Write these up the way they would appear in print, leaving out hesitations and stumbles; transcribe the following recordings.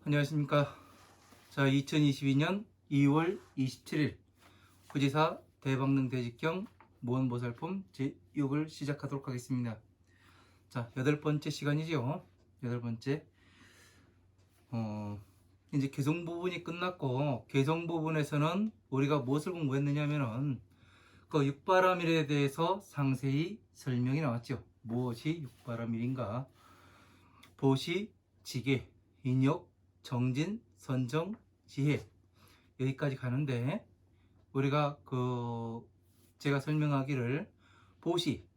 안녕하십니까. 자, 2022년 2월 27일 후지사 대방능 대직경 무언보살품 제6을 시작하도록 하겠습니다. 자, 8번째 시간이죠. 8번째. 이제 개성 부분이 끝났고, 개성 부분에서는 우리가 무엇을 공부했느냐 하면은 그 육바라밀에 대해서 상세히 설명이 나왔죠. 무엇이 육바라밀인가? 보시, 지계, 인욕, 정진, 선정, 지혜, 여기까지 가는데 우리가 제가 설명하기를 보시,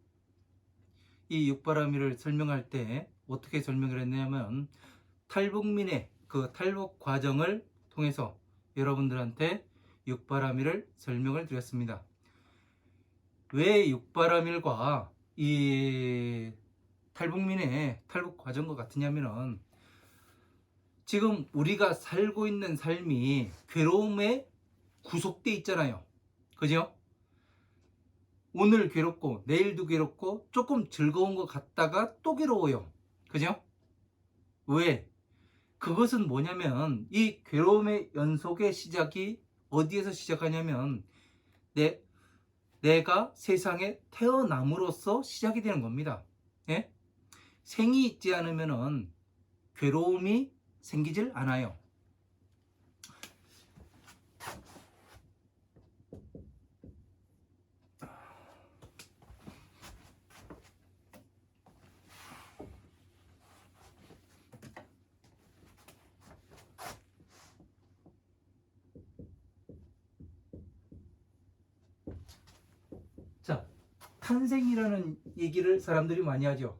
이 육바라밀을 설명할 때 어떻게 설명을 했냐면 탈북민의 그 탈북 과정을 통해서 여러분들한테 육바라밀을 설명을 드렸습니다. 왜 육바라밀과 이 탈북민의 탈북 과정과 같으냐면은 지금 우리가 살고 있는 삶이 괴로움에 구속돼 있잖아요. 그죠? 오늘 괴롭고 내일도 괴롭고 조금 즐거운 것 같다가 또 괴로워요. 그죠? 왜? 그것은 뭐냐면 이 괴로움의 연속의 시작이 어디에서 시작하냐면 내가 세상에 태어남으로써 시작이 되는 겁니다. 예? 생이 있지 않으면은 괴로움이 생기질 않아요. 자, 탄생이라는 얘기를 사람들이 많이 하죠.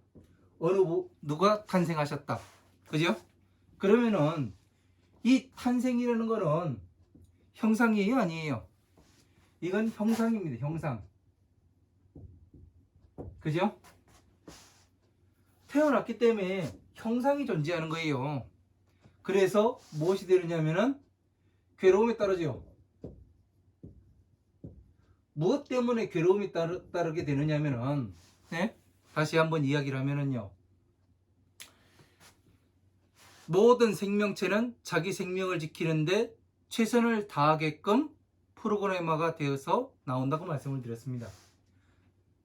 누가 탄생하셨다. 그죠? 그러면은 이 탄생이라는 거는 형상이에요, 아니에요? 이건 형상입니다. 형상. 그죠? 태어났기 때문에 형상이 존재하는 거예요. 그래서 무엇이 되느냐면은 괴로움에 따르죠. 무엇 때문에 괴로움이 따르게 되느냐면은, 네? 다시 한번 이야기를 하면은요. 모든 생명체는 자기 생명을 지키는데 최선을 다하게끔 프로그래머가 되어서 나온다고 말씀을 드렸습니다.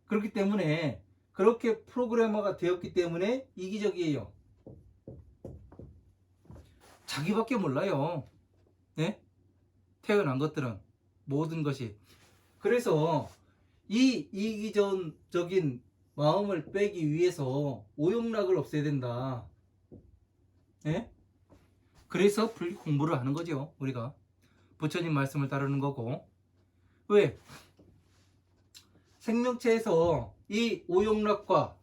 그렇기 때문에 그렇게 프로그래머가 되었기 때문에 이기적이에요. 자기밖에 몰라요. 네? 태어난 것들은 모든 것이. 그래서 이 이기적인 마음을 빼기 위해서 오용락을 없애야 된다. 네? 그래서 분리 공부를 하는 거죠. 우리가 부처님 말씀을 따르는 거고. 왜? 생명체에서 이 오용락과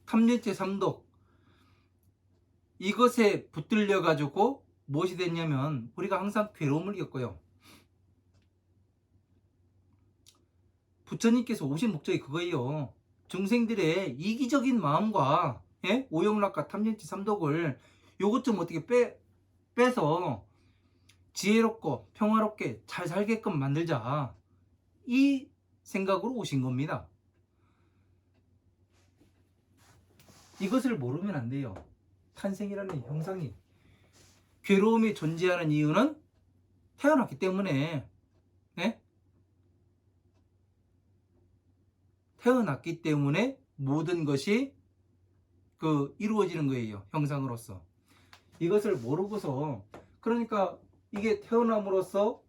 탐진체 삼독 이것에 붙들려 가지고 무엇이 됐냐면 우리가 항상 괴로움을 겪어요. 부처님께서 오신 목적이 그거예요. 중생들의 이기적인 마음과 오용락과 탐진치 삼독을 요것 좀 어떻게 빼서 지혜롭고 평화롭게 잘 살게끔 만들자, 이 생각으로 오신 겁니다. 이것을 모르면 안 돼요. 탄생이라는 형상이, 괴로움이 존재하는 이유는 태어났기 때문에, 네? 태어났기 때문에 모든 것이 이루어지는 거예요. 형상으로서. 이것을 모르고서, 그러니까 이게 태어남으로써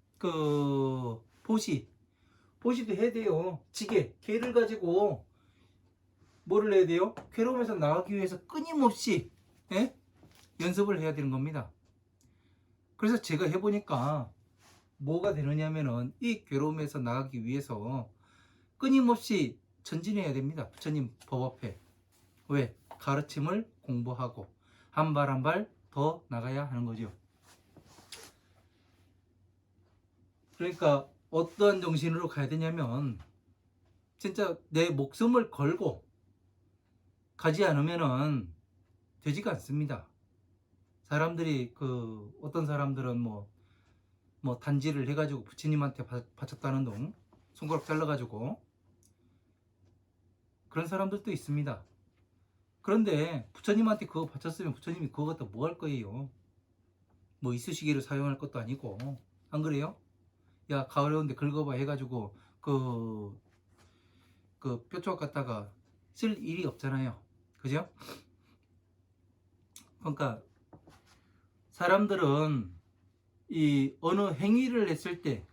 보시도 해야 돼요. 개를 가지고 뭐를 해야 돼요? 괴로움에서 나가기 위해서 끊임없이 연습을 해야 되는 겁니다. 그래서 제가 해보니까 뭐가 되느냐면은 이 괴로움에서 나가기 위해서 끊임없이 전진해야 됩니다. 부처님 법 앞에. 왜? 가르침을 공부하고 한 발 한 발 더 나가야 하는 거죠. 그러니까 어떠한 정신으로 가야 되냐면 진짜 내 목숨을 걸고 가지 않으면은 되지가 않습니다. 사람들이 어떤 사람들은 뭐 단지를 해가지고 부처님한테 바쳤다는 둥 손가락 잘라가지고 그런 사람들도 있습니다. 그런데 부처님한테 그거 바쳤으면 부처님이 그거 갖다 뭐 할 거예요? 뭐 이쑤시개로 사용할 것도 아니고, 안 그래요? 야, 가을에 온데 긁어봐 해가지고 그 뾰족 갖다가 쓸 일이 없잖아요. 그죠? 그러니까 사람들은 이 어느 행위를 했을 때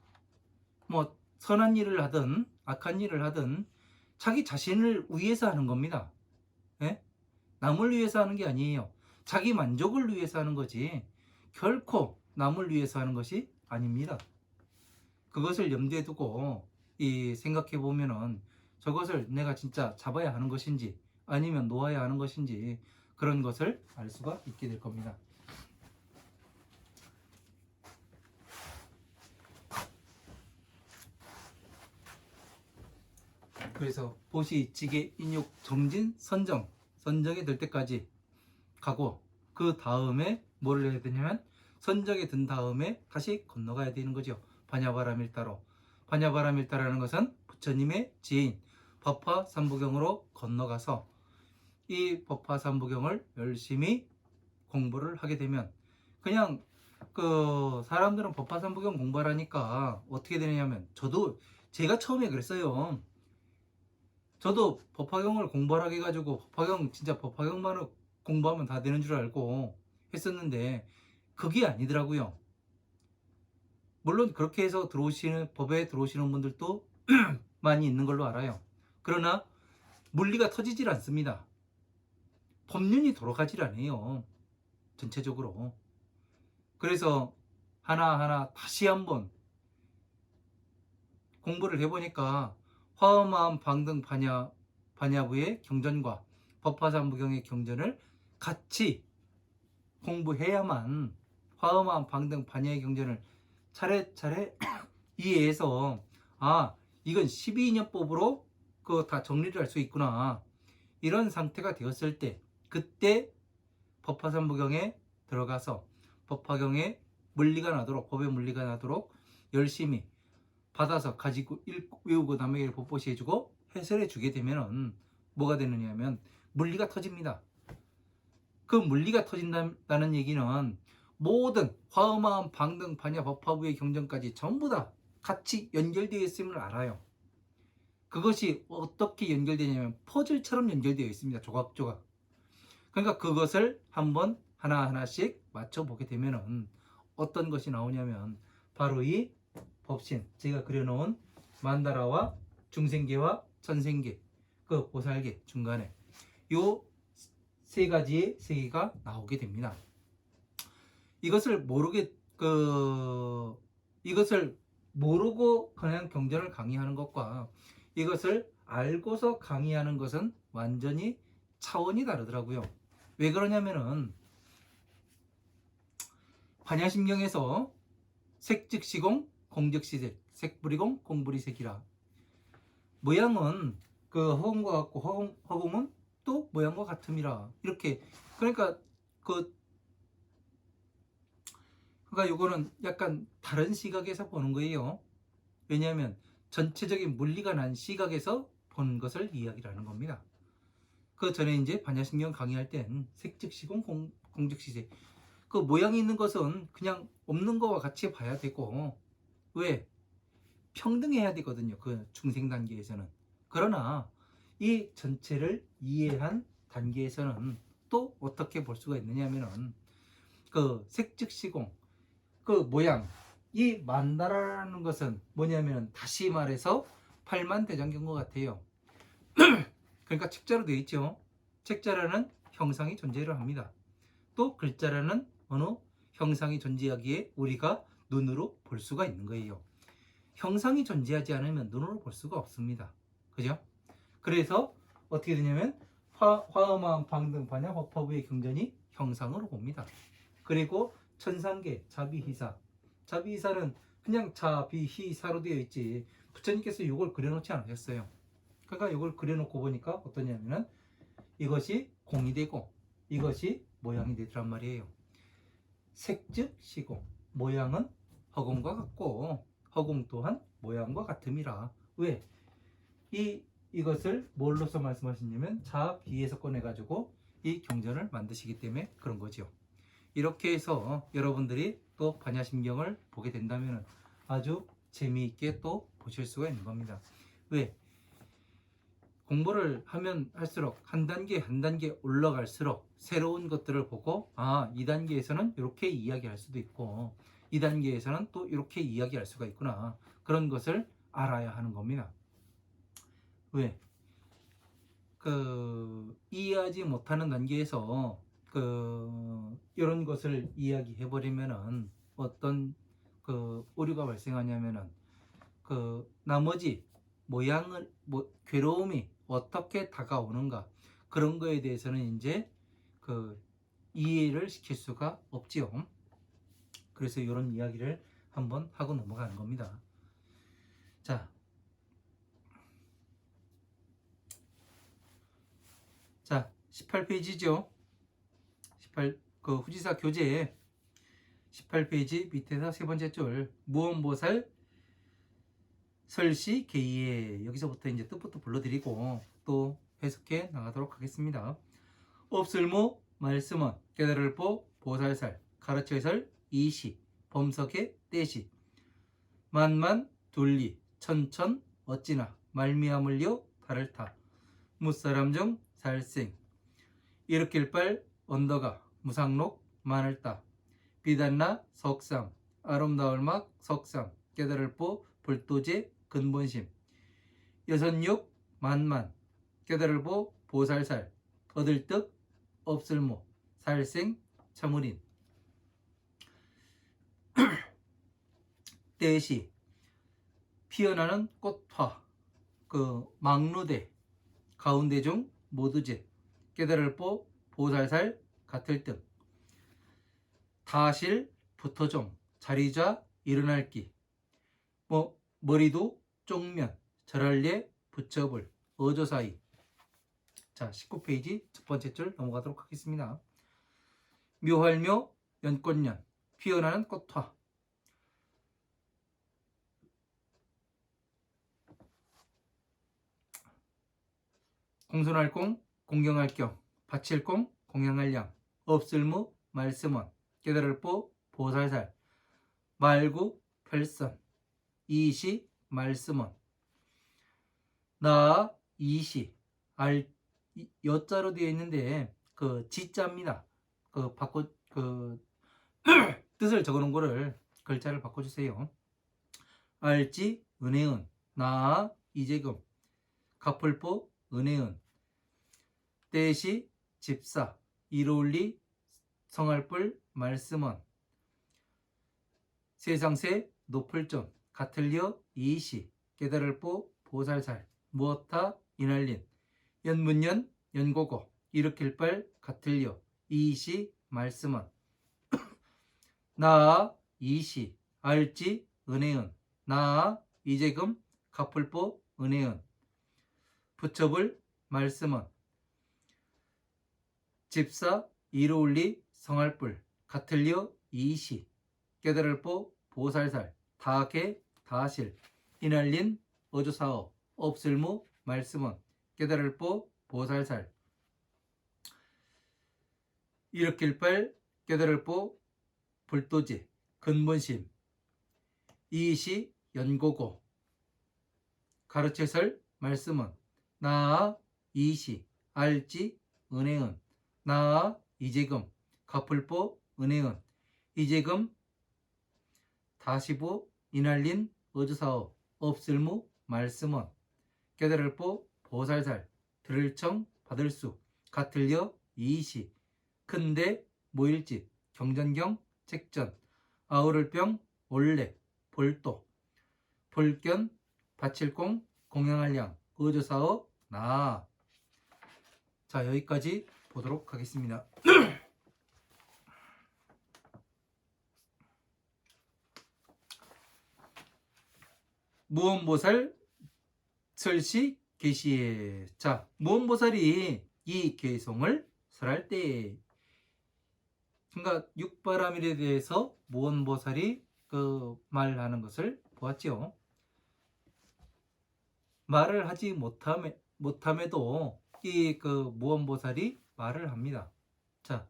뭐 선한 일을 하든 악한 일을 하든 자기 자신을 위해서 하는 겁니다. 예? 남을 위해서 하는 게 아니에요. 자기 만족을 위해서 하는 거지 결코 남을 위해서 하는 것이 아닙니다. 그것을 염두에 두고 이 생각해 보면은 저것을 내가 진짜 잡아야 하는 것인지 아니면 놓아야 하는 것인지 그런 것을 알 수가 있게 될 겁니다. 그래서 보시, 지게, 인육, 정진, 선정이 될 때까지 가고 그 다음에 뭐를 해야 되냐면 선정에 든 다음에 다시 건너가야 되는 거죠. 반야바라밀타로. 반야바라밀타라는 것은 부처님의 지혜인 법화삼부경으로 건너가서 이 법화삼부경을 열심히 공부를 하게 되면 그냥 그 사람들은 법화삼부경 공부하라니까 어떻게 되냐면 저도 제가 처음에 그랬어요. 저도 법화경을 공부하라고 해가지고 법화경 진짜 법화경만 공부하면 다 되는 줄 알고 했었는데 그게 아니더라고요. 물론 그렇게 해서 들어오시는 법에 들어오시는 분들도 많이 있는 걸로 알아요. 그러나 물리가 터지질 않습니다. 법륜이 돌아가질 않아요. 전체적으로. 그래서 하나하나 다시 한번 공부를 해보니까 화엄마음 방등 반야부의 경전과 법화삼부경의 경전을 같이 공부해야만 화엄마음 방등 반야의 경전을 차례차례 이해해서 아 이건 12인연법으로 그거 다 정리를 할 수 있구나 이런 상태가 되었을 때 그때 법화삼부경에 들어가서 법화경에 물리가 나도록 법의 물리가 나도록 열심히 받아서 가지고 읽고 외우고 남에게 법보시 해주고 해설해 주게 되면은 뭐가 되느냐 하면 물리가 터집니다. 그 물리가 터진다는 얘기는 모든 화엄마음 방등 반야 법화부의 경전까지 전부 다 같이 연결되어 있음을 알아요. 그것이 어떻게 연결되냐면 퍼즐처럼 연결되어 있습니다. 조각조각. 그러니까 그것을 한번 하나하나씩 맞춰보게 되면은 어떤 것이 나오냐면 바로 이 법신, 제가 그려놓은 만다라와 중생계와 천생계, 그 보살계 중간에 요 세 가지의 세계가 나오게 됩니다. 이것을 이것을 모르고 그냥 경전을 강의하는 것과 이것을 알고서 강의하는 것은 완전히 차원이 다르더라고요. 왜 그러냐면은 반야심경에서 색즉시공 공즉시색 색불이공 공불이색이라 모양은 그 허공과 같고 허공은 또 모양과 같음이라 이렇게 그러니까 요거는 약간 다른 시각에서 보는 거예요. 왜냐하면 전체적인 물리가 난 시각에서 보는 것을 이야기하는 겁니다. 그 전에 이제 반야심경 강의할 땐 색즉시공 공즉시색 그 모양이 있는 것은 그냥 없는 거와 같이 봐야 되고 왜? 평등해야 되거든요. 그 중생 단계에서는. 그러나 이 전체를 이해한 단계에서는 또 어떻게 볼 수가 있느냐면은 그 색즉시공 그 모양 이 만다라라는 것은 뭐냐면 다시 말해서 팔만대장경과 같아요. 그러니까 책자로 되어 있죠. 책자라는 형상이 존재를 합니다. 또 글자라는 어느 형상이 존재하기에 우리가 눈으로 볼 수가 있는 거예요. 형상이 존재하지 않으면 눈으로 볼 수가 없습니다. 그죠? 그래서 어떻게 되냐면 화엄마음 방등 반야 법화부의 경전이 형상으로 봅니다. 그리고 천상계 자비희사 자비희사는 그냥 자비희사로 되어 있지 부처님께서 이걸 그려놓지 않으셨어요. 그러니까 이걸 그려놓고 보니까 어떠냐면은 이것이 공이 되고 이것이 모양이 되더란 말이에요. 색즉 시공 모양은 허공과 같고 허공 또한 모양과 같음이라 왜? 이것을 뭘로서 말씀하시냐면 자비에서 꺼내가지고 이 경전을 만드시기 때문에 그런 거죠. 이렇게 해서 여러분들이 또 반야심경을 보게 된다면 아주 재미있게 또 보실 수가 있는 겁니다. 왜? 공부를 하면 할수록 한 단계 한 단계 올라갈수록 새로운 것들을 보고 이 단계에서는 이렇게 이야기할 수도 있고 이 단계에서는 또 이렇게 이야기할 수가 있구나. 그런 것을 알아야 하는 겁니다. 왜? 이해하지 못하는 단계에서 이런 것을 이야기해 버리면은 어떤 오류가 발생하냐면은 나머지 괴로움이 어떻게 다가오는가 그런 거에 대해서는 이제 이해를 시킬 수가 없지요. 그래서 이런 이야기를 한번 하고 넘어가는 겁니다. 자, 18페이지죠. 후지사 교재 18페이지 밑에서 세 번째 줄 무언보살 설시 개의에 여기서부터 이제 뜻부터 불러드리고 또 해석해 나가도록 하겠습니다. 없을무 말씀은 깨달을 보 보살살 가르쳐설 이시 범석의 떼시 만만 둘리 천천 어찌나 말미암을요 다를타 무사람 중 살생 일으킬 빨 언더가 무상록 마늘따 비단나 석삼 아름다울 막 석삼 깨달을 보 불도제 근본심 여선육 만만 깨달을 보 보살살 얻을 뜻 없을모 살생 참을인 때시 피어나는 꽃화 막루대 가운데 중 모두제 깨달을 보 보살살 같을 등 다실 붙어종 자리좌 일어날기 머리도 쪽면 절할례 붙여볼 어조사이. 자, 19페이지 첫 번째 줄 넘어가도록 하겠습니다. 묘할묘 연꽃년 피어나는 꽃화 공손할공 공경할경 바칠공 공양할양 없을무 말씀원 깨달을 보 보살살 말구 별선 이시 말씀원 나 이시 여자로 되어 있는데 지자입니다. 뜻을 적어놓은 거를 글자를 바꿔주세요. 알지 은혜은 나 이재금 갚을보 은혜은 때시 집사 이로울리 성할불 말씀원 세상세 높을존 같을려 이시 깨달을보 보살살 무엇타 이날린 연문연 연고고 일으킬 빨 같을려 이시 말씀원 나 이시 알지 은혜은 나 이재금 갚을보 은혜은 붙여볼 말씀은 집사 이로울리 성할불 같을려 이시 깨달을보 보살살 다개 다실 이날린 어조사업 없을무 말씀은 깨달을보 보살살 일으킬 빨 깨달을보 불도지 근본심 이시 연고고 가르쳐설 말씀은 나 이시 알지 은혜은 나 이재금 갚을보 은혜은 이재금 다시보 이날린 어조사업 없을무 말씀은 깨달을보 보살살 들을청 받을수 같을려 이시 큰데 모일집 경전경 책전 아우를병 올레 볼도 볼견 바칠공 공양할양 어조사업 나. 자, 여기까지 보도록 하겠습니다. 무언보살 설시 계시에. 자, 무언보살이 이 개송을 설할 때 그러니까 육바라밀에 대해서 무언보살이 말하는 것을 보았지요. 말을 하지 못함에도 이 무언보살이 말을 합니다. 자,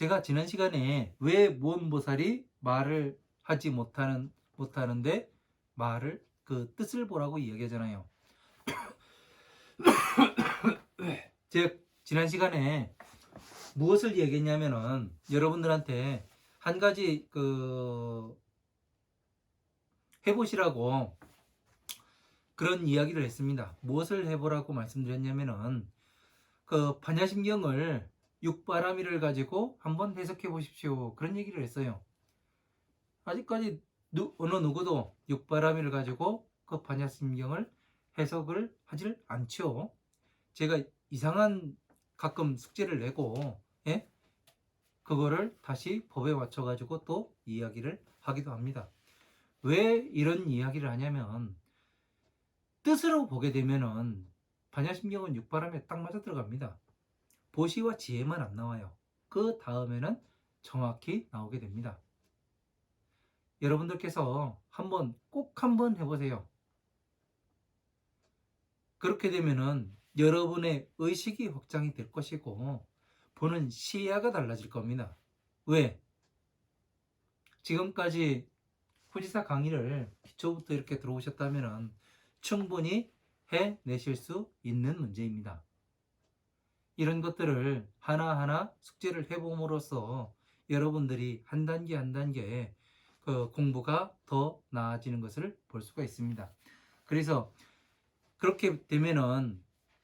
제가 지난 시간에 왜 무언보살이 말을 하지 못하는데 말을 그 뜻을 보라고 이야기하잖아요. 제가 지난 시간에 무엇을 얘기했냐면은 여러분들한테 한 가지 해보시라고 그런 이야기를 했습니다. 무엇을 해보라고 말씀드렸냐면은 그 반야심경을 육바라밀을 가지고 한번 해석해 보십시오. 그런 얘기를 했어요. 아직까지 어느 누구도 육바라밀을 가지고 그 반야심경을 해석을 하질 않죠. 제가 이상한 가끔 숙제를 내고 예? 그거를 다시 법에 맞춰 가지고 또 이야기를 하기도 합니다. 왜 이런 이야기를 하냐면 뜻으로 보게 되면은 반야심경은 육바람에 딱 맞아 들어갑니다. 보시와 지혜만 안 나와요. 그 다음에는 정확히 나오게 됩니다. 여러분들께서 꼭 한번 해보세요. 그렇게 되면은 여러분의 의식이 확장이 될 것이고 보는 시야가 달라질 겁니다. 왜? 지금까지 후지사 강의를 기초부터 이렇게 들어오셨다면 충분히 해내실 수 있는 문제입니다. 이런 것들을 하나하나 숙제를 해봄으로써 여러분들이 한 단계 한 단계 그 공부가 더 나아지는 것을 볼 수가 있습니다. 그래서 그렇게 되면은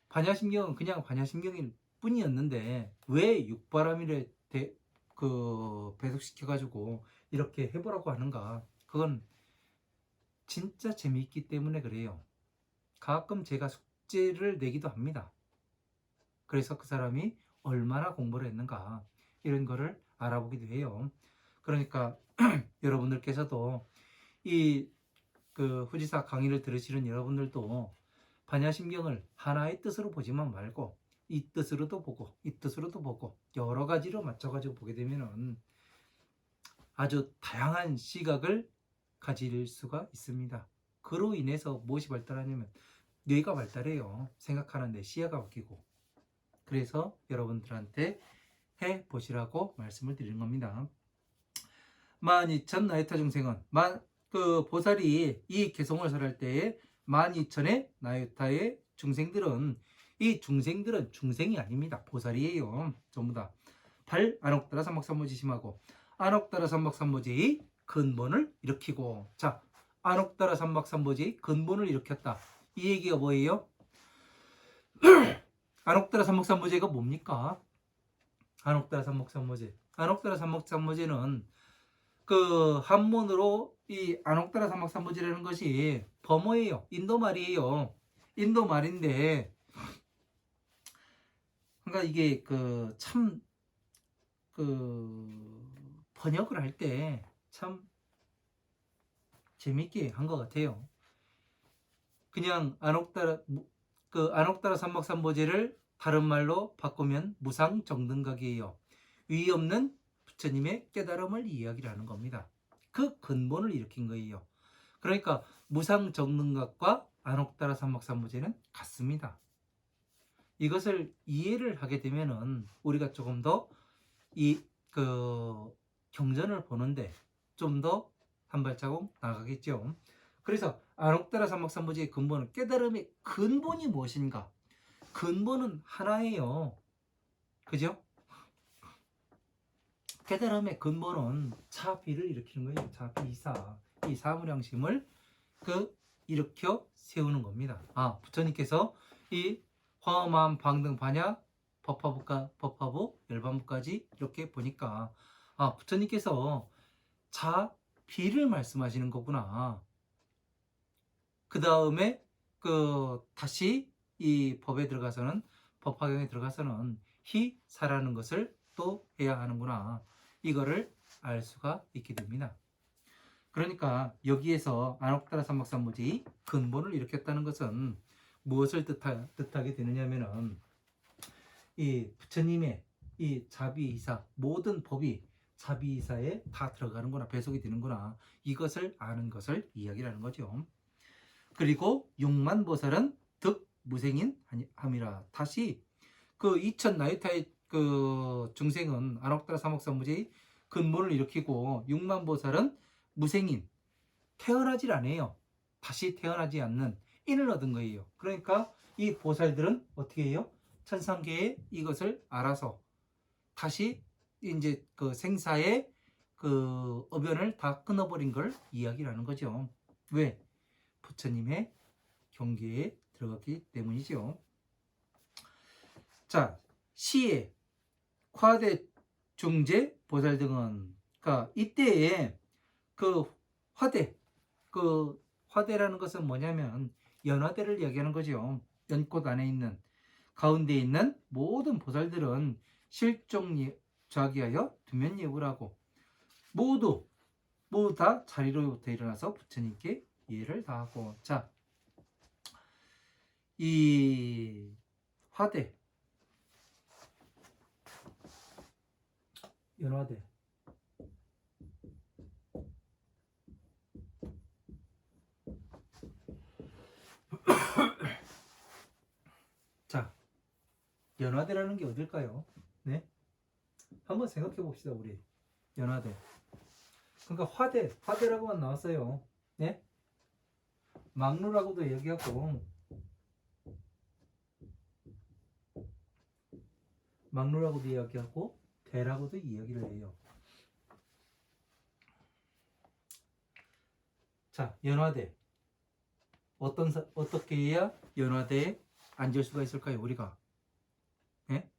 반야심경은 그냥 반야심경일 뿐이었는데 왜 육바라밀에 배속시켜가지고 이렇게 해보라고 하는가? 그건 진짜 재미있기 때문에 그래요. 가끔 제가 숙제를 내기도 합니다. 그래서 그 사람이 얼마나 공부를 했는가 이런 거를 알아보기도 해요. 그러니까 여러분들께서도 이 후지사 강의를 들으시는 여러분들도 반야심경을 하나의 뜻으로 보지만 말고 이 뜻으로도 보고 이 뜻으로도 보고 여러 가지로 맞춰가지고 보게 되면은 아주 다양한 시각을 가질 수가 있습니다. 그로 인해서 무엇이 발달하냐면 뇌가 발달해요. 생각하는 데 시야가 바뀌고. 그래서 여러분들한테 해보시라고 말씀을 드리는 겁니다. 12,000 나유타 중생은 보살이 이 개송을 설할 때에 12,000의 나유타의 중생들은 이 중생들은 중생이 아닙니다. 보살이에요. 전부 다. 8. 안옥따라 삼박삼모지심하고 안옥따라 삼박삼모지의 근본을 일으키고. 자, 안옥따라 삼박삼모지의 근본을 일으켰다. 이 얘기가 뭐예요? 안옥따라 삼박삼모지가 뭡니까? 안옥따라 삼박삼모지. 안옥따라 삼박삼모지는 그 한문으로 이 안옥따라 삼박삼모지라는 것이 버머예요. 인도 말이에요. 인도 말인데 그러니까 이게 번역을 할 때 참 재밌게 한 것 같아요. 그냥 안옥따라 삼박삼모지를 다른 말로 바꾸면 무상정등각이에요. 위 없는 부처님의 깨달음을 이야기를 하는 겁니다. 그 근본을 일으킨 거예요. 그러니까 무상정등각과 안옥따라 삼박삼모지는 같습니다. 이것을 이해를 하게 되면은 우리가 조금 더 경전을 보는데 좀 더 한 발자국 나가겠죠. 그래서 안옥따라 삼박삼모지의 근본은 깨달음의 근본이 무엇인가? 근본은 하나예요. 그죠? 깨달음의 근본은 차비를 일으키는 거예요. 차비이사. 이 사무량심을 일으켜 세우는 겁니다. 부처님께서 이 화엄한 방등 반야 법화부 열반부까지 이렇게 보니까 부처님께서 차비를 말씀하시는 거구나. 그 다음에 다시 이 법에 들어가서는 법화경에 들어가서는 희사라는 것을 또 해야 하는구나. 이거를 알 수가 있게 됩니다. 그러니까 여기에서 안옥따라 삼박삼모지 근본을 일으켰다는 것은 무엇을 뜻하게 되느냐면은 이 부처님의 이 자비이사 모든 법이 자비이사에 다 들어가는구나, 배속이 되는구나, 이것을 아는 것을 이야기를 하는 거죠. 그리고 육만보살은 득무생인 함이라. 다시 2000 나유타의 그 중생은 안옥달 삼옥삼무제의 근본을 일으키고 육만보살은 무생인, 태어나질 않아요. 다시 태어나지 않는 인을 얻은 거예요. 그러니까 이 보살들은 어떻게 해요? 천상계에 이것을 알아서 다시 이제 그 생사의 그 어변을 다 끊어버린 걸 이야기를 하는 거죠. 왜? 부처님의 경계에 들어갔기 때문이죠. 자, 시에 화대, 중재, 보살 등은 그러니까 이때에 그 화대, 그 화대라는 것은 뭐냐면 연화대를 이야기하는 거죠. 연꽃 안에 있는 가운데 있는 모든 보살들은 실종좌기하여 두면예불하고 모두 다 자리로부터 일어나서 부처님께 예를 다하고. 자, 이 화대, 연화대, 자, 연화대라는 게 어딜까요? 네? 한번 생각해 봅시다, 우리. 연화대. 그러니까 화대라고만 나왔어요. 네? 막루라고도 얘기하고, 막루라고도 이야기하고, 대라고도 이야기를 해요. 자, 연화대. 어떻게 해야 연화대에 앉을 수가 있을까요, 우리가? 네?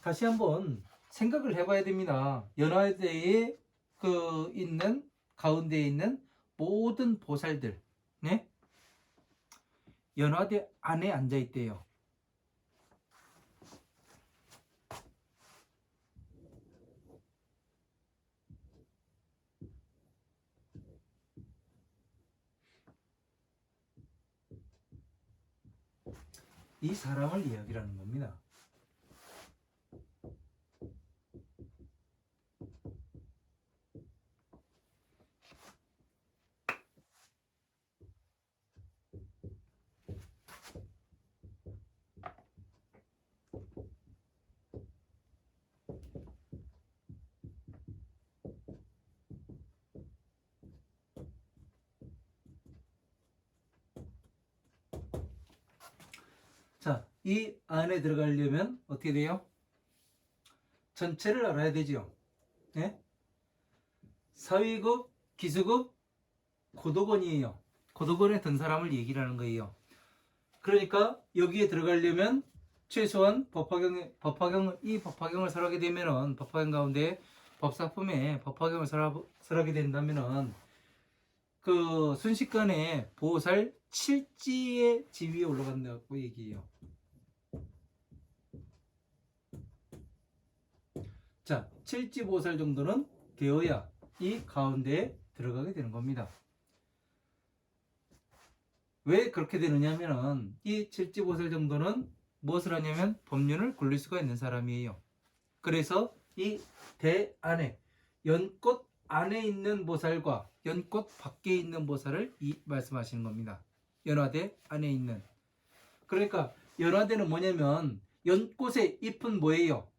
다시 한번 생각을 해봐야 됩니다. 연화대에 그 있는 가운데에 있는 모든 보살들, 네? 연화대 안에 앉아 있대요. 이 사람을 이야기하는 겁니다. 자, 이 안에 들어가려면 어떻게 돼요? 전체를 알아야 되죠. 네? 사위급, 기수급, 고도건이에요. 고도건에 든 사람을 얘기를 하는 거예요. 그러니까 여기에 들어가려면 최소한 이 법화경을 설하게 되면은 법화경 가운데 법사품에 법화경을 설하게 된다면은 그 순식간에 보살 7지의 지위에 올라간다고 얘기해요. 자, 7지 보살 정도는 되어야 이 가운데에 들어가게 되는 겁니다. 왜 그렇게 되느냐면은 이 7지 보살 정도는 무엇을 하냐면 법륜을 굴릴 수가 있는 사람이에요. 그래서 이 대 안에 연꽃 안에 있는 보살과 연꽃 밖에 있는 보살을 말씀하시는 겁니다. 연화대 안에 있는. 그러니까 연화대는 뭐냐면 연꽃의 잎은 뭐예요?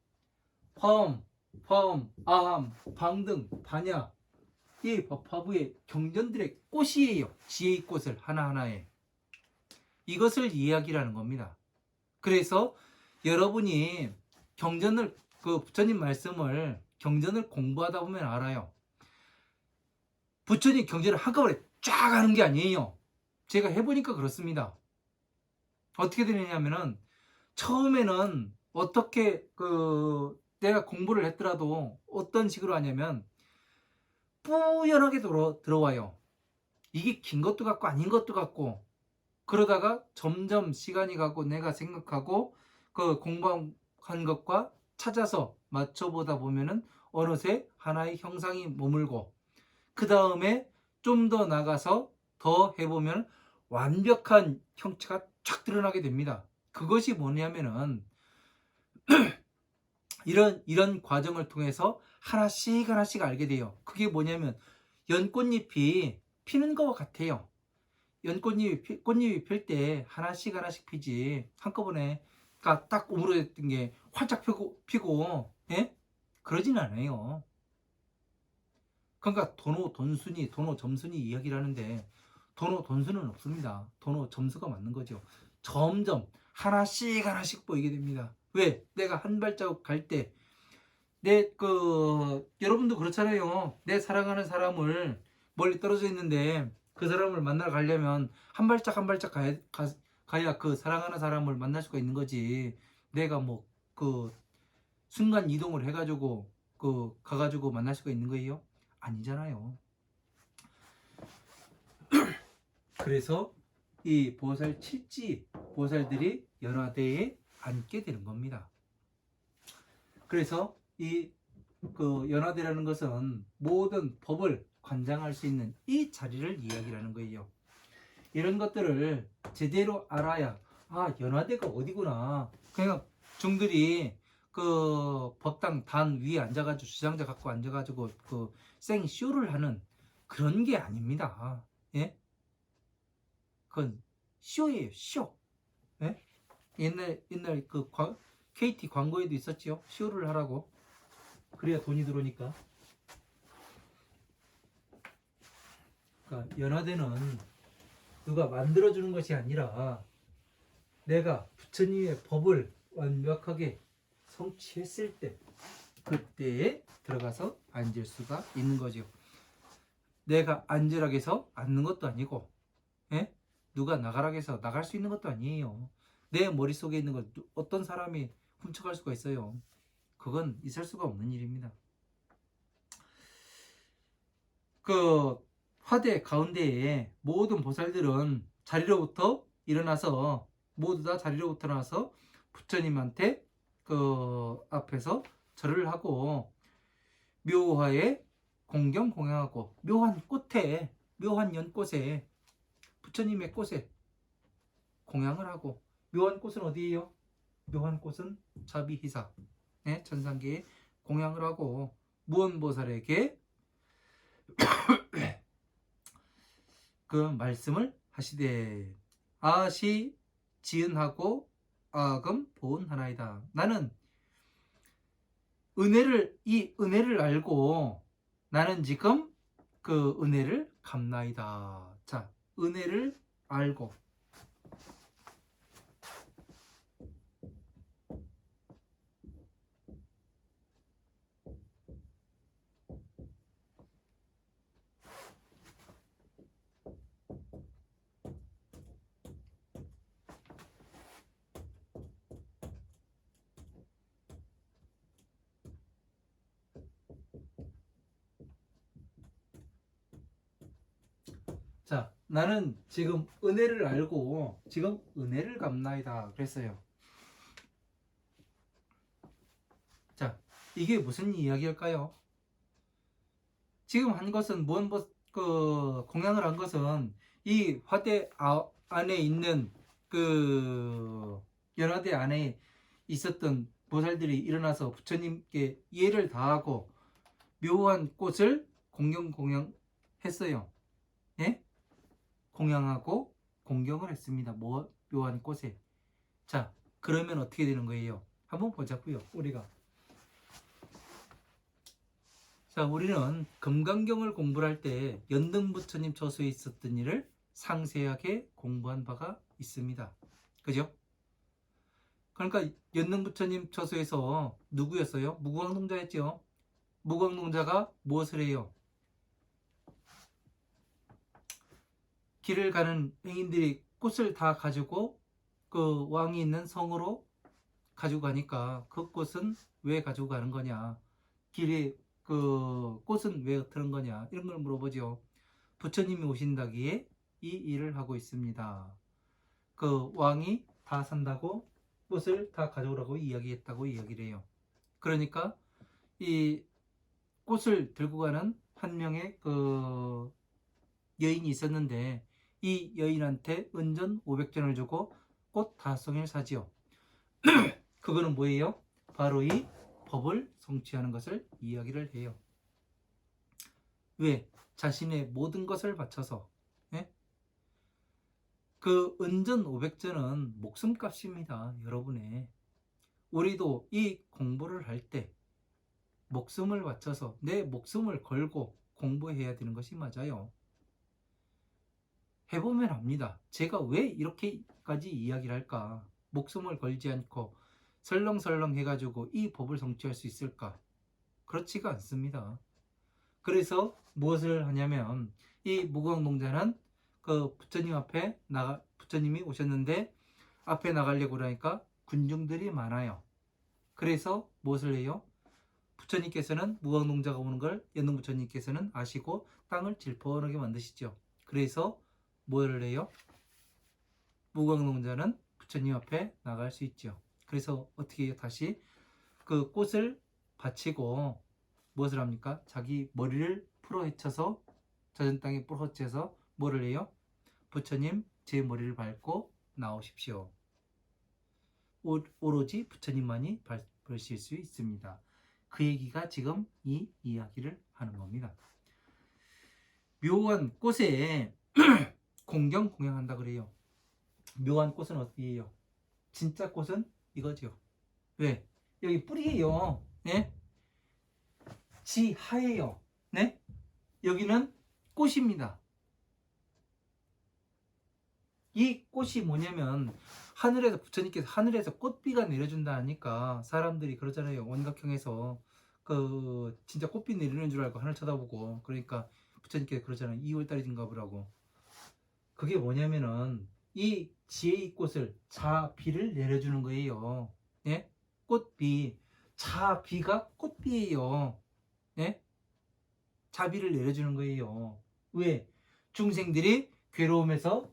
화엄, 아함, 방등, 반야, 이 법화부의 경전들의 꽃이에요. 지혜의 꽃을 하나하나에. 이것을 이야기라는 겁니다. 그래서 여러분이 경전을 그 부처님 말씀을 경전을 공부하다 보면 알아요. 부처님 경전을 한꺼번에 쫙 하는 게 아니에요. 제가 해보니까 그렇습니다. 어떻게 되느냐면은 처음에는 어떻게 내가 공부를 했더라도 어떤 식으로 하냐면 뿌연하게 들어와요. 이게 긴 것도 같고 아닌 것도 같고 그러다가 점점 시간이 가고 내가 생각하고 그 공부한 것과 찾아서 맞춰보다 보면은 어느새 하나의 형상이 머물고 그 다음에 좀 더 나가서 더 해보면 완벽한 형체가 쫙 드러나게 됩니다. 그것이 뭐냐면은 이런 과정을 통해서 하나씩 알게 돼요. 그게 뭐냐면 연꽃잎이 피는 것과 같아요. 꽃잎이 필 때 하나씩 피지 한꺼번에 딱 오므려졌던 게 활짝 피고 예? 그러진 않아요. 그러니까 돈오 돈순이, 돈오 점순이 이야기를 하는데 돈오 돈순은 없습니다. 돈오 점수가 맞는 거죠. 점점 하나씩 하나씩 보이게 됩니다. 왜? 내가 한 발자국 갈 때 여러분도 그렇잖아요. 내 사랑하는 사람을 멀리 떨어져 있는데 그 사람을 만나러 가려면 한 발짝 한 발짝 가야 그 사랑하는 사람을 만날 수가 있는 거지. 내가 뭐 그 순간 이동을 해가지고 가가지고 만날 수가 있는 거예요? 아니잖아요. 그래서 이 보살 칠지 보살들이 연화대에 앉게 되는 겁니다. 그래서 이 연화대라는 것은 모든 법을 관장할 수 있는 이 자리를 이야기하는 거예요. 이런 것들을 제대로 알아야 연화대가 어디구나. 그냥 중들이 법당 단 위에 앉아가지고 주장자 갖고 앉아가지고 생쇼를 하는 그런 게 아닙니다. 예? 그건 쇼예요, 쇼. 예? 옛날 KT 광고에도 있었지요. 쇼를 하라고. 그래야 돈이 들어오니까. 그러니까 연화대는 누가 만들어주는 것이 아니라 내가 부처님의 법을 완벽하게 성취했을 때 그때에 들어가서 앉을 수가 있는 거죠. 내가 앉으라고 해서 앉는 것도 아니고 예? 누가 나가라고 해서 나갈 수 있는 것도 아니에요. 내 머릿속에 있는 걸 어떤 사람이 훔쳐갈 수가 있어요. 그건 있을 수가 없는 일입니다. 화대 가운데에 모든 보살들은 자리로부터 일어나서 모두 다 자리로부터 나와서 부처님한테 앞에서 절을 하고 묘화에 공경 공양하고 묘한 연꽃에 부처님의 꽃에 공양을 하고 묘한 꽃은 어디예요? 묘한 꽃은 자비희사 네? 천상계에 공양을 하고 무언보살에게 그 말씀을 하시되 아시 지은하고 아금 보은하나이다. 나는 이 은혜를 알고 나는 지금 그 은혜를 갚나이다. 자, 은혜를 알고 자, 나는 지금 은혜를 알고 지금 은혜를 갚나이다 그랬어요. 자, 이게 무슨 이야기일까요? 지금 한 것은 공양을 한 것은 이 화대 안에 있는 연화대 안에 있었던 보살들이 일어나서 부처님께 예를 다하고 묘한 꽃을 공양했어요. 예? 공양하고 공경을 했습니다. 묘한 꽃에. 자, 그러면 어떻게 되는 거예요? 한번 보자고요. 우리는 금강경을 공부할 때 연등부처님 처소에 있었던 일을 상세하게 공부한 바가 있습니다. 그죠? 그러니까 연등부처님 처소에서 누구였어요? 무광동자였죠. 무광동자가 무엇을 해요? 길을 가는 행인들이 꽃을 다 가지고 그 왕이 있는 성으로 가지고 가니까 그 꽃은 왜 가지고 가는 거냐? 길에 꽃은 왜 그런 거냐? 이런 걸 물어보죠. 부처님이 오신다기에 이 일을 하고 있습니다. 그 왕이 다 산다고 꽃을 다 가져오라고 이야기했다고 이야기를 해요. 그러니까 이 꽃을 들고 가는 한 명의 여인이 있었는데 이 여인한테 은전 500전을 주고 꽃 5송이를 사지요. 그거는 뭐예요? 바로 이 법을 성취하는 것을 이야기를 해요. 왜? 자신의 모든 것을 바쳐서 그 은전 500전은 목숨값입니다. 여러분의. 우리도 이 공부를 할 때 목숨을 바쳐서 내 목숨을 걸고 공부해야 되는 것이 맞아요. 해보면 압니다. 제가 왜 이렇게까지 이야기를 할까? 목숨을 걸지 않고 설렁설렁 해가지고 이 법을 성취할 수 있을까? 그렇지가 않습니다. 그래서 무엇을 하냐면 이 무광농자는 그 부처님 앞에 부처님이 오셨는데 앞에 나가려고 그러니까 군중들이 많아요. 그래서 무엇을 해요? 부처님께서는 무광농자가 오는 걸 연능부처님께서는 아시고 땅을 질펀하게 만드시죠. 그래서 뭐를 해요? 무광농자는 부처님 앞에 나갈 수 있죠. 그래서 어떻게 해요? 다시 그 꽃을 바치고 무엇을 합니까? 자기 머리를 풀어헤쳐서 젖은 땅에 풀어헤쳐서 뭐를 해요? 부처님 제 머리를 밟고 나오십시오. 오로지 부처님만이 밟으실 수 있습니다. 그 얘기가 지금 이 이야기를 하는 겁니다. 묘한 꽃에 공경 공양한다 그래요. 묘한 꽃은 어디예요? 진짜 꽃은 이거죠. 왜? 여기 뿌리예요. 네? 지하예요. 네? 여기는 꽃입니다. 이 꽃이 뭐냐면 하늘에서 부처님께서 하늘에서 꽃비가 내려준다 하니까 사람들이 그러잖아요. 원각형에서 그 진짜 꽃비 내리는 줄 알고 하늘 쳐다보고 그러니까 부처님께서 그러잖아요. 2월달인가 보라고. 그게 뭐냐면은 이 지혜의 꽃을 자비를 내려주는 거예요. 예? 꽃비. 자비가 꽃비예요. 예? 자비를 내려주는 거예요. 왜? 중생들이 괴로움에서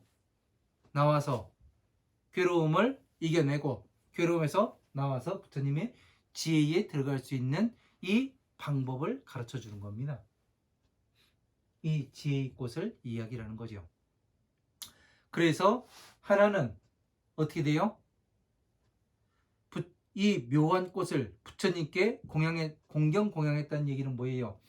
나와서 괴로움을 이겨내고 괴로움에서 나와서 부처님의 지혜에 들어갈 수 있는 이 방법을 가르쳐 주는 겁니다. 이 지혜의 꽃을 이야기를 하는 거죠. 그래서 하나는 어떻게 돼요? 이 묘한 꽃을 부처님께 공경 공양했다는 얘기는 뭐예요?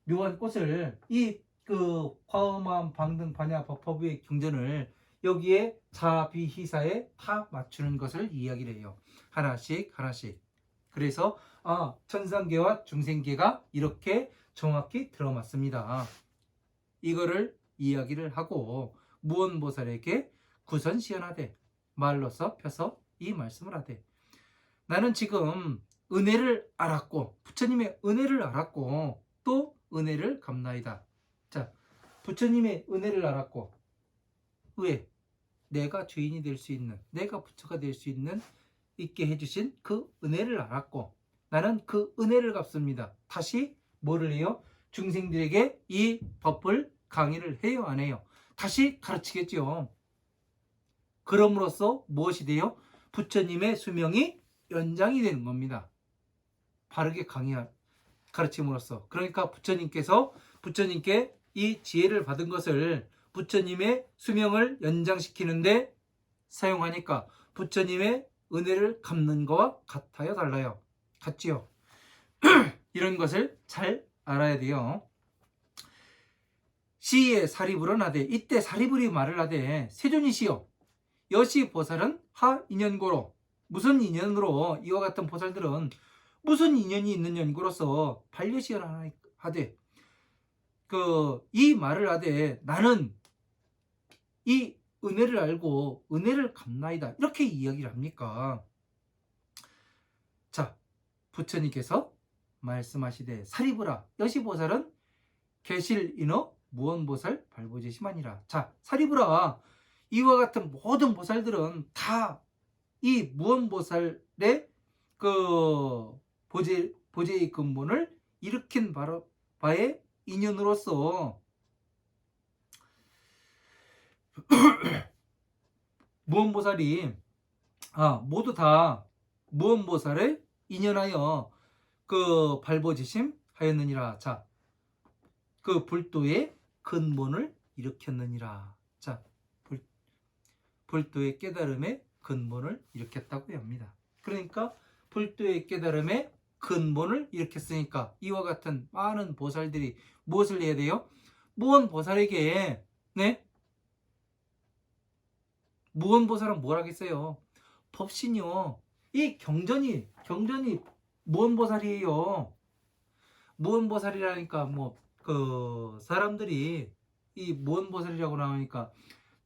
묘한 꽃을 이 그 화엄한 방등 반야 법화부의 경전을 여기에 자비희사에 다 맞추는 것을 이야기를 해요. 하나씩 하나씩. 그래서 천상계와 중생계가 이렇게 정확히 들어맞습니다. 이거를 이야기를 하고 무언보살에게 구선시연하되 말로서 펴서 이 말씀을 하되 나는 지금 은혜를 알았고 부처님의 은혜를 알았고 또 은혜를 갚나이다. 자, 부처님의 은혜를 알았고 왜? 내가 주인이 될 수 있는 내가 부처가 될 수 있게 해주신 그 은혜를 알았고 나는 그 은혜를 갚습니다. 다시 뭐를 해요? 중생들에게 이 법을 강의를 해요 안 해요? 다시 가르치겠죠. 그럼으로써 무엇이 돼요? 부처님의 수명이 연장이 되는 겁니다. 바르게 가르침으로써. 그러니까 부처님께 이 지혜를 받은 것을 부처님의 수명을 연장시키는데 사용하니까 부처님의 은혜를 갚는 거와 같아요, 달라요? 같지요? 이런 것을 잘 알아야 돼요. 시에 사리불은 하되 이때 사리불이 말을 하되 세존이시여 여시 보살은 하 인연고로 무슨 인연으로 이와 같은 보살들은 무슨 인연이 있는 연고로서 반려시하되 이 말을 하되 나는 이 은혜를 알고 은혜를 갚나이다 이렇게 이야기를 합니까? 자, 부처님께서 말씀하시되 사리부라 여시보살은 계실인어 무언보살 발보제심하니라. 자, 사리부라 이와 같은 모든 보살들은 다 이 무언보살의 그 보제의 근본을 일으킨 바의 인연으로서 무언보살이 모두 다 무언보살을 인연하여 그 발보지심 하였느니라. 자, 그 불도의 근본을 일으켰느니라. 자, 불도의 깨달음의 근본을 일으켰다고 합니다. 그러니까 불도의 깨달음의 근본을 일으켰으니까 이와 같은 많은 보살들이 무엇을 해야 돼요? 무언 보살에게 무언보살은 뭘 하겠어요? 법신이요. 이 경전이 무언보살이에요. 무언보살이라니까 뭐 그 사람들이 이 무언보살이라고 나오니까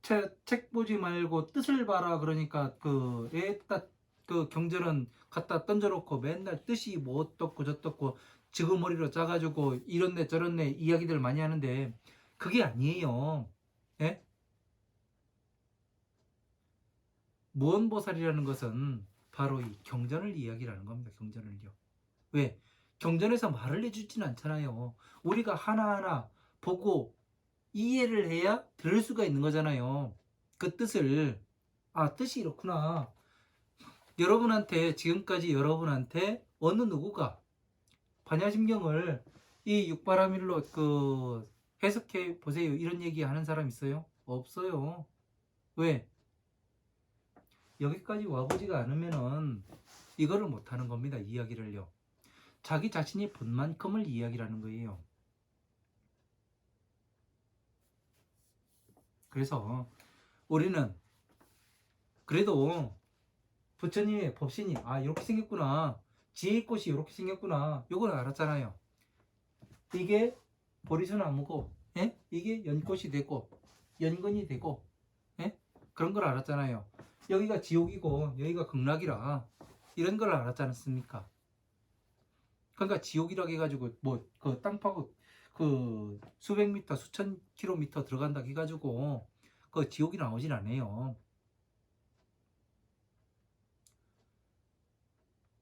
책 보지 말고 뜻을 봐라 그러니까 그 애따 그 경전은 갖다 던져놓고 맨날 뜻이 뭐 어떻고 저떻고 지그머리로 짜가지고 이런데 저런데 이야기들 많이 하는데 그게 아니에요. 예? 무언보살이라는 것은 바로 이 경전을 이야기라는 겁니다. 경전을요. 왜? 경전에서 말을 해주진 않잖아요. 우리가 하나하나 보고 이해를 해야 들을 수가 있는 거잖아요. 그 뜻을. 아, 뜻이 이렇구나. 여러분한테 지금까지 여러분한테 어느 누구가 반야심경을 이 육바라밀로 그 해석해 보세요 이런 얘기 하는 사람 있어요? 없어요. 왜? 여기까지 와보지가 않으면은 이거를 못하는 겁니다. 이야기를요. 자기 자신이 본 만큼을 이야기라는 거예요. 그래서 우리는 그래도 부처님의 법신이 아 이렇게 생겼구나, 지혜의 꽃이 이렇게 생겼구나, 요걸 알았잖아요. 이게 보리수나무고, 예? 이게 연꽃이 되고 연근이 되고, 예? 그런 걸 알았잖아요. 여기가 지옥이고 여기가 극락이라 이런 걸 알았지 않습니까? 그러니까 지옥이라고 해가지고 뭐 그 땅 파고 그 수백 미터 수천 킬로미터 들어간다 해가지고 그 지옥이 나오진 않아요.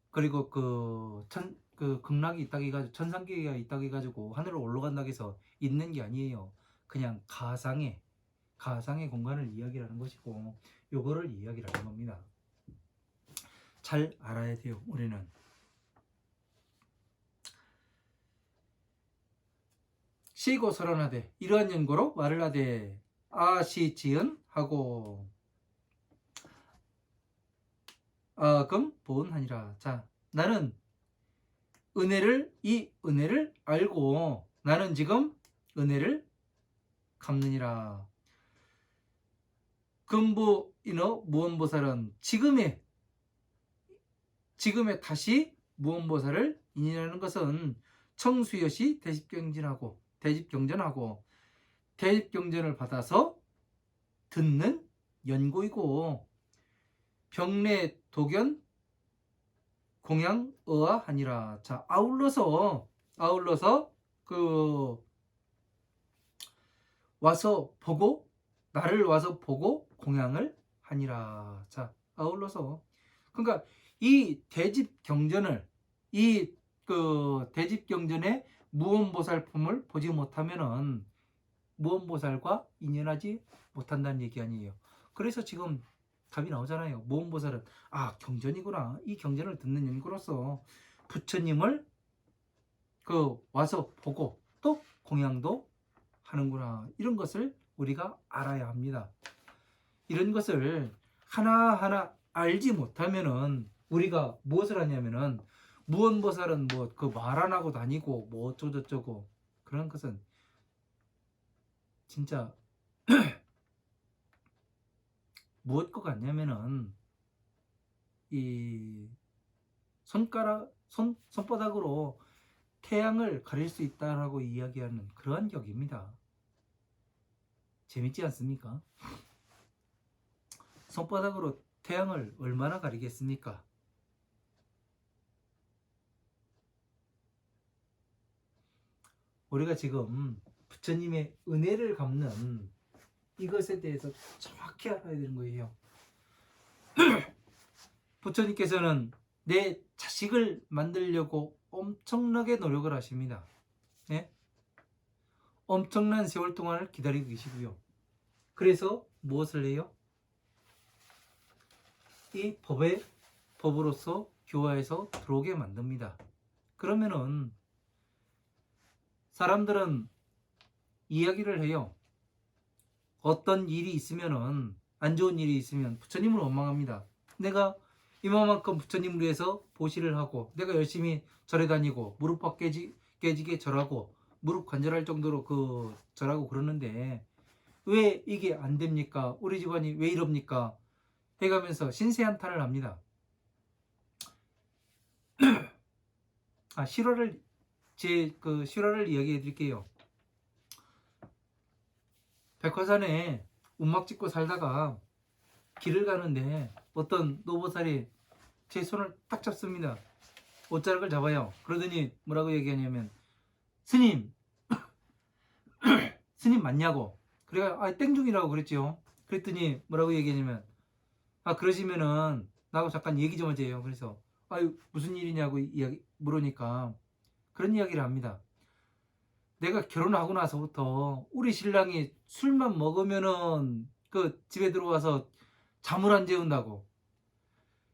그리고 그 극락이 있다고 해가지고 천상계가 있다고 해가지고 하늘로 올라간다고 해서 있는 게 아니에요. 그냥 가상의 공간을 이야기하는 것이고 요거를 이야기하는 겁니다. 잘 알아야 돼요. 우리는 시고 설언하되 이러한 연고로 말을 하되 아시지은 하고 아금 보은하니라. 자, 나는 이 은혜를 알고 나는 지금 은혜를 갚느니라. 금부인어 무언보살은 지금의 다시 무언보살을 인연하는 것은 청수여시 대집경전하고 대집경전을 받아서 듣는 연고이고 병례 도견 공양의하니라. 자, 아울러서 그 나를 와서 보고 공양을 하니라. 자, 아울러서 그러니까 이 대집경전을 대집경전의 무언보살품을 보지 못하면은 무언보살과 인연하지 못한다는 얘기 아니에요. 그래서 지금 답이 나오잖아요. 무언보살은 경전이구나. 이 경전을 듣는 연구로서 부처님을 와서 보고 또 공양도 하는구나. 이런 것을 우리가 알아야 합니다. 이런 것을 하나하나 알지 못하면은 우리가 무엇을 하냐면은 무언보살은 뭐 그 말 안 하고 다니고 뭐 어쩌고저쩌고 그런 것은 진짜 무엇 것 같냐면은 이 손바닥으로 태양을 가릴 수 있다라고 이야기하는 그러한 격입니다. 재밌지 않습니까? 손바닥으로 태양을 얼마나 가리겠습니까? 우리가 지금 부처님의 은혜를 갚는 이것에 대해서 정확히 알아야 되는 거예요. 부처님께서는 내 자식을 만들려고 엄청나게 노력을 하십니다. 네? 엄청난 세월 동안을 기다리고 계시고요. 그래서 무엇을 해요? 이 법으로서 교화해서 들어오게 만듭니다. 그러면은 사람들은 이야기를 해요. 어떤 일이 있으면은 안 좋은 일이 있으면 부처님을 원망합니다. 내가 이만큼 부처님을 위해서 보시를 하고 내가 열심히 절에 다니고 무릎팍 깨지게 절하고 무릎 관절할 정도로 절하고 그러는데 왜 이게 안 됩니까? 우리 집안이 왜 이럽니까? 해가면서 신세한탄을 합니다. 실화를 제 그 실화를 이야기해 드릴게요. 백화산에 움막 짓고 살다가 길을 가는데 어떤 노보살이 제 손을 딱 잡습니다. 옷자락을 잡아요. 그러더니 뭐라고 얘기하냐면, 스님, 스님 맞냐고. 그래가 땡중이라고 그랬죠. 그랬더니 뭐라고 얘기하냐면, 그러시면은 나하고 잠깐 얘기 좀 하세요. 그래서 무슨 일이냐고 이야기 물으니까 그런 이야기를 합니다. 내가 결혼하고 나서부터 우리 신랑이 술만 먹으면은 그 집에 들어와서 잠을 안 재운다고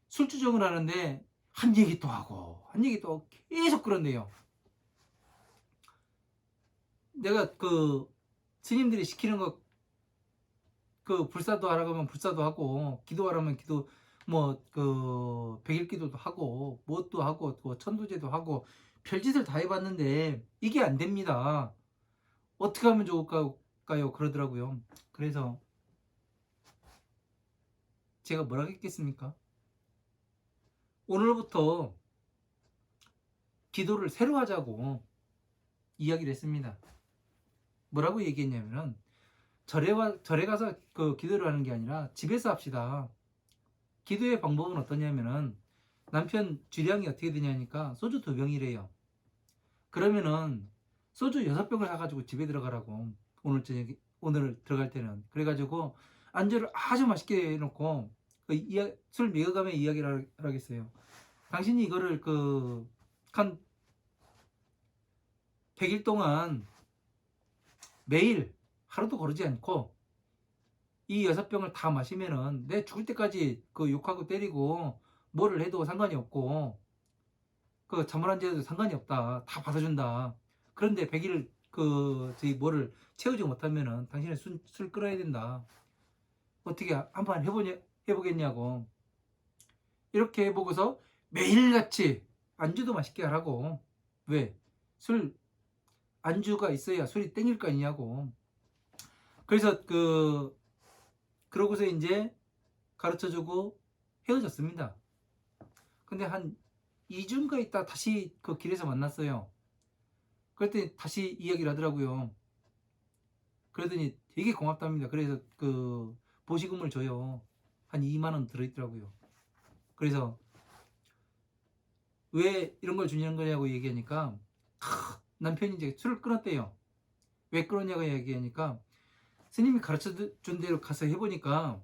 술주정을 하는데 한 얘기 또 하고 한 얘기 또 계속 그런대요. 내가 그 스님들이 시키는 거 그 불사도 하라고 하면 불사도 하고 기도하라면 기도 뭐 그 백일기도도 하고 무엇도 하고 또 천도제도 하고 별짓을 다 해봤는데 이게 안 됩니다. 어떻게 하면 좋을까요? 그러더라고요. 그래서 제가 뭐라 했겠습니까? 오늘부터 기도를 새로 하자고 이야기를 했습니다. 뭐라고 얘기했냐면은 절에 가서 그 기도를 하는 게 아니라 집에서 합시다. 기도의 방법은 어떠냐면은 남편 주량이 어떻게 되냐니까 소주 2병이래요. 그러면은 소주 6병을 사가지고 집에 들어가라고. 오늘 들어갈 때는 그래가지고 안주를 아주 맛있게 해놓고 술 미어가며 이야기를 하겠어요. 당신이 이거를 한 100일 동안 매일 하루도 거르지 않고 이 6병을 다 마시면은 내 죽을 때까지 욕하고 때리고 뭐를 해도 상관이 없고 잠을 안 자도 상관이 없다. 다 받아준다. 그런데 100일 저희 뭐를 채우지 못하면은 당신은 술 끊어야 된다. 어떻게 한번 해보겠냐고. 이렇게 해보고서 매일같이 안주도 맛있게 하라고. 왜? 안주가 있어야 술이 땡길 거 아니냐고. 그래서 그러고서 이제 가르쳐주고 헤어졌습니다. 근데 한 2주인가 있다 다시 그 길에서 만났어요. 그랬더니 다시 이야기를 하더라고요. 그러더니 되게 고맙답니다. 그래서 보시금을 줘요. 한 2만 원 들어있더라고요. 그래서 왜 이런 걸 주냐는 거냐고 얘기하니까 남편이 이제 술을 끊었대요. 왜 끊었냐고 얘기하니까 스님이 가르쳐 준 대로 가서 해보니까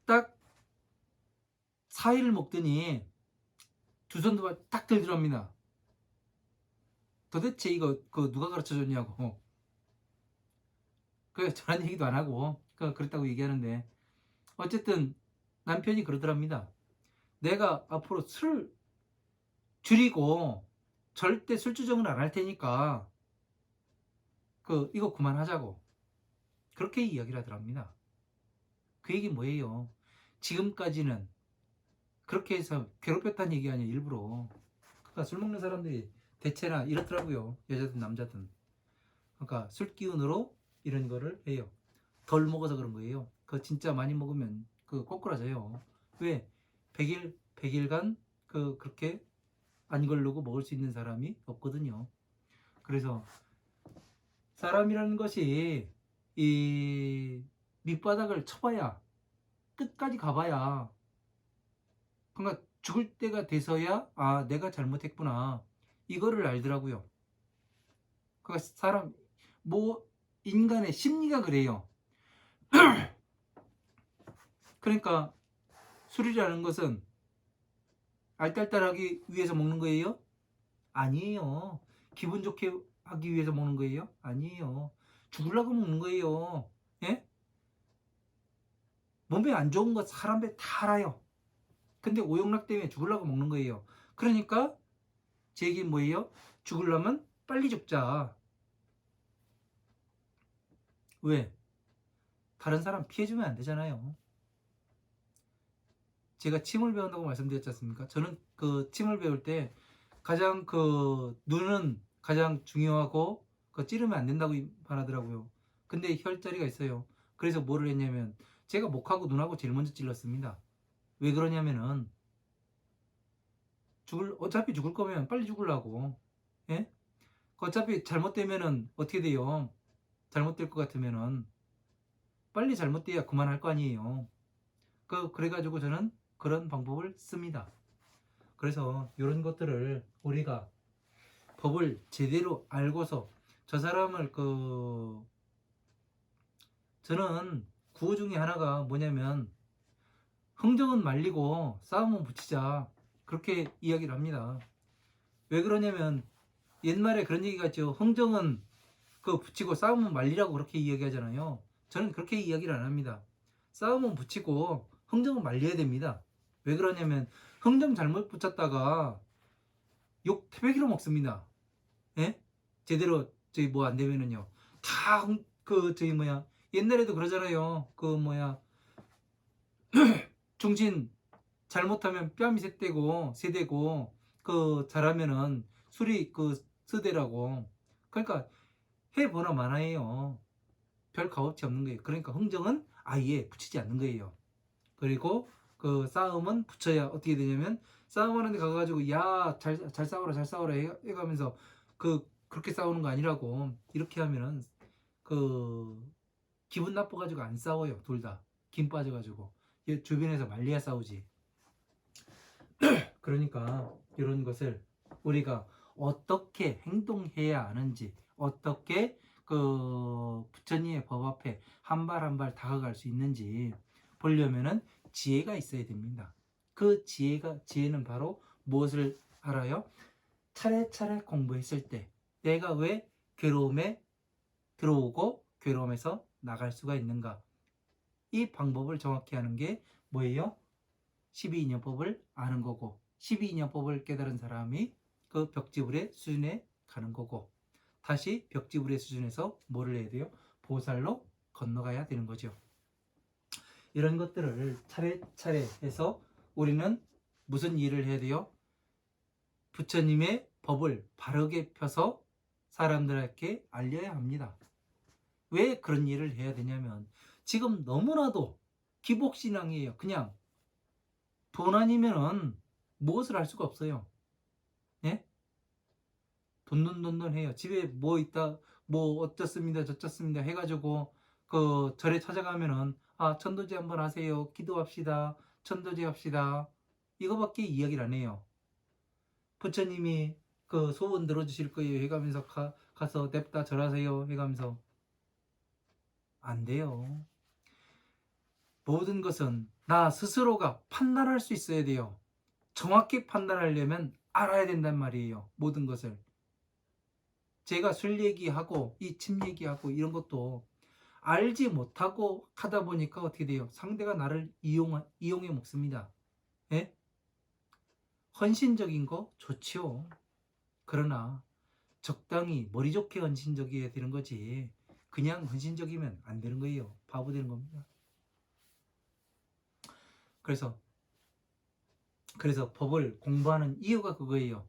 딱 4일을 먹더니 두 손도 딱 들더랍니다. 도대체 이거 누가 가르쳐 줬냐고. 그래서 저런 얘기도 안 하고 그랬다고 얘기하는데 어쨌든 남편이 그러더랍니다. 내가 앞으로 술을 줄이고 절대 술주정을 안 할 테니까 이거 그만하자고 그렇게 이야기를 하더랍니다. 그 얘기 뭐예요? 지금까지는 그렇게 해서 괴롭혔다는 얘기 아니에요. 일부러. 그러니까 술 먹는 사람들이 대체나 이렇더라고요. 여자든 남자든. 그러니까 술 기운으로 이런 거를 해요. 덜 먹어서 그런 거예요. 진짜 많이 먹으면 꼬꾸라져요. 왜? 100일간 그렇게 안 걸르고 먹을 수 있는 사람이 없거든요. 그래서 사람이라는 것이 이 밑바닥을 쳐봐야 끝까지 가봐야 그러니까 죽을 때가 돼서야 내가 잘못했구나 이거를 알더라고요. 그러니까 인간의 심리가 그래요. 그러니까 술이라는 것은 알딸딸하기 위해서 먹는 거예요? 아니에요. 기분 좋게 하기 위해서 먹는 거예요? 아니에요. 죽으려고 먹는 거예요. 예? 몸에 안 좋은 거 사람들 다 알아요. 근데 오용락 때문에 죽으려고 먹는 거예요. 그러니까 제 얘기는 뭐예요? 죽으려면 빨리 죽자. 왜? 다른 사람 피해주면 안 되잖아요. 제가 침을 배운다고 말씀드렸지 않습니까? 저는 침을 배울 때 가장 눈은 가장 중요하고 그거 찌르면 안 된다고 말하더라고요. 근데 혈자리가 있어요. 그래서 뭐를 했냐면 제가 목하고 눈하고 제일 먼저 찔렀습니다. 왜 그러냐면은 어차피 죽을 거면 빨리 죽으려고. 예? 어차피 잘못되면은 어떻게 돼요? 잘못될 것 같으면은 빨리 잘못돼야 그만할 거 아니에요. 그래가지고 저는 그런 방법을 씁니다. 그래서 이런 것들을 우리가 법을 제대로 알고서 저 사람을 저는 구호 중에 하나가 뭐냐면 흥정은 말리고 싸움은 붙이자, 그렇게 이야기를 합니다. 왜 그러냐면 옛말에 그런 얘기가 있죠. 흥정은 붙이고 싸움은 말리라고 그렇게 이야기하잖아요. 저는 그렇게 이야기를 안 합니다. 싸움은 붙이고 흥정은 말려야 됩니다. 왜 그러냐면 흥정 잘못 붙였다가 욕 태백이로 먹습니다. 예? 제대로 저희 뭐 안 되면은요. 다 저희 뭐야 옛날에도 그러잖아요. 중신 잘못하면 뺨이 세대고 잘하면은 술이 스대라고. 그러니까 해보나 마나예요. 별 값어치 없는 거예요. 그러니까 흥정은 아예 붙이지 않는 거예요. 그리고 싸움은 붙여야 어떻게 되냐면 싸움하는 데 가가지고 야 잘 싸워라 해가면서 그렇게 싸우는 거 아니라고. 이렇게 하면은 기분 나빠가지고 안 싸워요. 둘 다 김 빠져가지고 주변에서 말리야 싸우지. 그러니까 이런 것을 우리가 어떻게 행동해야 하는지, 어떻게 부처님의 법 앞에 한 발 한 발 다가갈 수 있는지 보려면은 지혜가 있어야 됩니다. 그 지혜는 바로 무엇을 알아요? 차례차례 공부했을 때 내가 왜 괴로움에 들어오고 괴로움에서 나갈 수가 있는가, 이 방법을 정확히 하는 게 뭐예요? 12인연법을 아는 거고, 12인연법을 깨달은 사람이 그 벽지불의 수준에 가는 거고, 다시 벽지불의 수준에서 뭐를 해야 돼요? 보살로 건너가야 되는 거죠. 이런 것들을 차례차례 해서 우리는 무슨 일을 해야 돼요? 부처님의 법을 바르게 펴서 사람들에게 알려야 합니다. 왜 그런 일을 해야 되냐면 지금 너무나도 기복신앙이에요. 그냥 돈 아니면은 무엇을 할 수가 없어요. 예? 돈 해요. 집에 뭐 있다, 뭐 어쩌습니다, 저쩌습니다 해가지고 절에 찾아가면은 천도제 한번 하세요. 기도합시다. 천도제 합시다. 이거밖에 이야기를 안 해요. 부처님이 소원 들어주실 거예요 해가면서 가서 냅다 절하세요 해가면서 안 돼요. 모든 것은 나 스스로가 판단할 수 있어야 돼요. 정확히 판단하려면 알아야 된단 말이에요. 모든 것을. 제가 술 얘기하고 이 침 얘기하고 이런 것도 알지 못하고 하다 보니까 어떻게 돼요? 상대가 나를 이용해 먹습니다. 예? 헌신적인 거 좋지요. 그러나 적당히 머리 좋게 헌신적이어야 되는 거지. 그냥 헌신적이면 안 되는 거예요. 바보 되는 겁니다. 그래서 법을 공부하는 이유가 그거예요.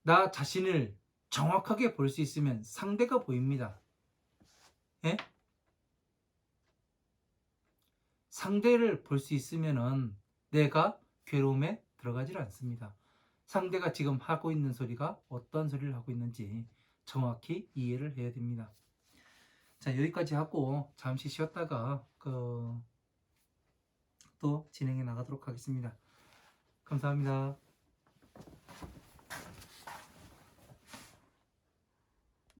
나 자신을 정확하게 볼 수 있으면 상대가 보입니다. 예? 상대를 볼 수 있으면은 내가 괴로움에 들어가질 않습니다. 상대가 지금 하고 있는 소리가 어떤 소리를 하고 있는지 정확히 이해를 해야 됩니다. 자, 여기까지 하고 잠시 쉬었다가 또 진행해 나가도록 하겠습니다. 감사합니다.